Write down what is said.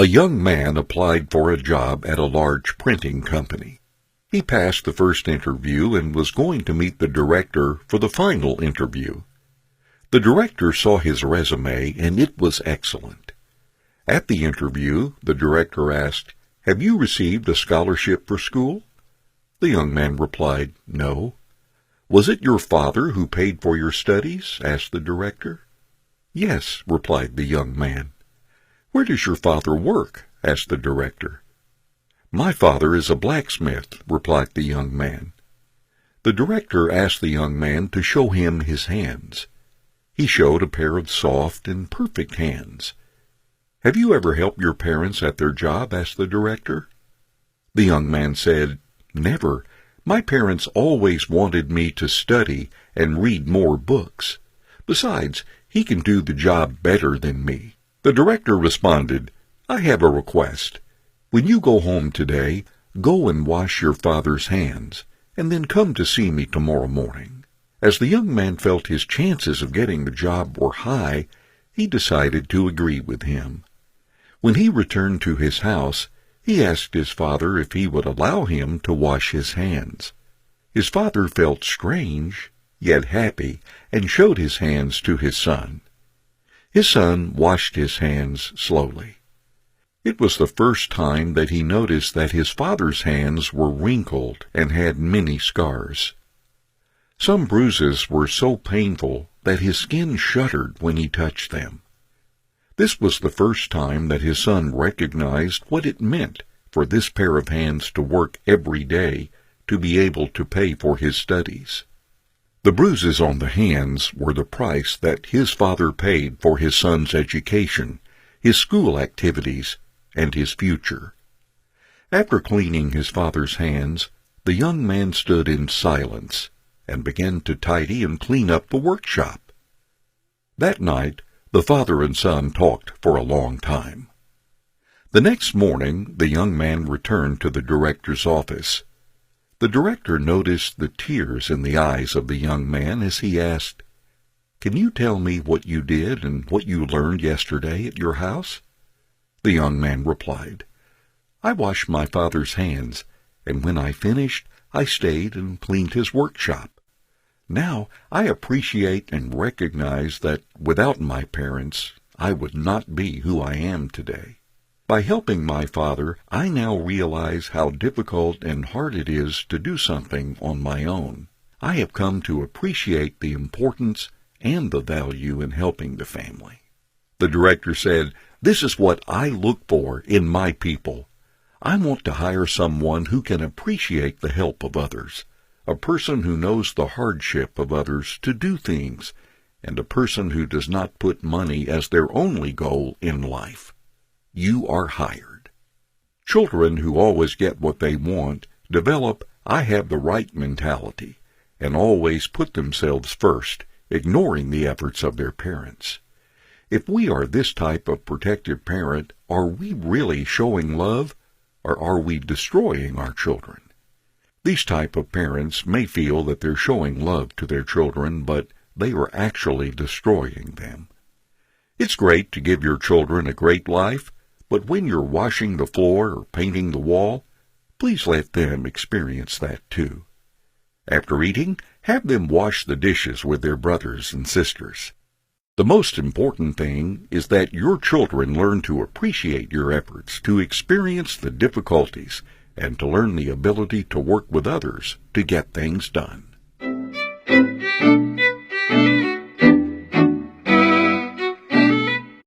A young man applied for a job at a large printing company. He passed the first interview and was going to meet the director for the final interview. The director saw his resume, and it was excellent. At the interview, the director asked, "Have you received a scholarship for school?" The young man replied, "No." "Was it your father who paid for your studies?" asked the director. "Yes," replied the young man. "Where does your father work?" asked the director. "My father is a blacksmith," replied the young man. The director asked the young man to show him his hands. He showed a pair of soft and perfect hands. "Have you ever helped your parents at their job?" asked the director. The young man said, "Never. My parents always wanted me to study and read more books. Besides, he can do the job better than me." The director responded, "I have a request. When you go home today, go and wash your father's hands, and then come to see me tomorrow morning." As the young man felt his chances of getting the job were high, he decided to agree with him. When he returned to his house, he asked his father if he would allow him to wash his hands. His father felt strange, yet happy, and showed his hands to his son. His son washed his hands slowly. It was the first time that he noticed that his father's hands were wrinkled and had many scars. Some bruises were so painful that his skin shuddered when he touched them. This was the first time that his son recognized what it meant for this pair of hands to work every day to be able to pay for his studies. The bruises on the hands were the price that his father paid for his son's education, his school activities, and his future. After cleaning his father's hands, the young man stood in silence and began to tidy and clean up the workshop. That night, the father and son talked for a long time. The next morning, the young man returned to the director's office. The director noticed the tears in the eyes of the young man as he asked, "Can you tell me what you did and what you learned yesterday at your house?" The young man replied, "I washed my father's hands, and when I finished, I stayed and cleaned his workshop. Now I appreciate and recognize that without my parents, I would not be who I am today. By helping my father, I now realize how difficult and hard it is to do something on my own. I have come to appreciate the importance and the value in helping the family." The director said, "This is what I look for in my people. I want to hire someone who can appreciate the help of others, a person who knows the hardship of others to do things, and a person who does not put money as their only goal in life. You are hired." Children who always get what they want develop "I have the right" mentality and always put themselves first, ignoring the efforts of their parents. If we are this type of protective parent, are we really showing love, or are we destroying our children? These type of parents may feel that they're showing love to their children, but they are actually destroying them. It's great to give your children a great life, but when you're washing the floor or painting the wall, please let them experience that too. After eating, have them wash the dishes with their brothers and sisters. The most important thing is that your children learn to appreciate your efforts, to experience the difficulties, and to learn the ability to work with others to get things done.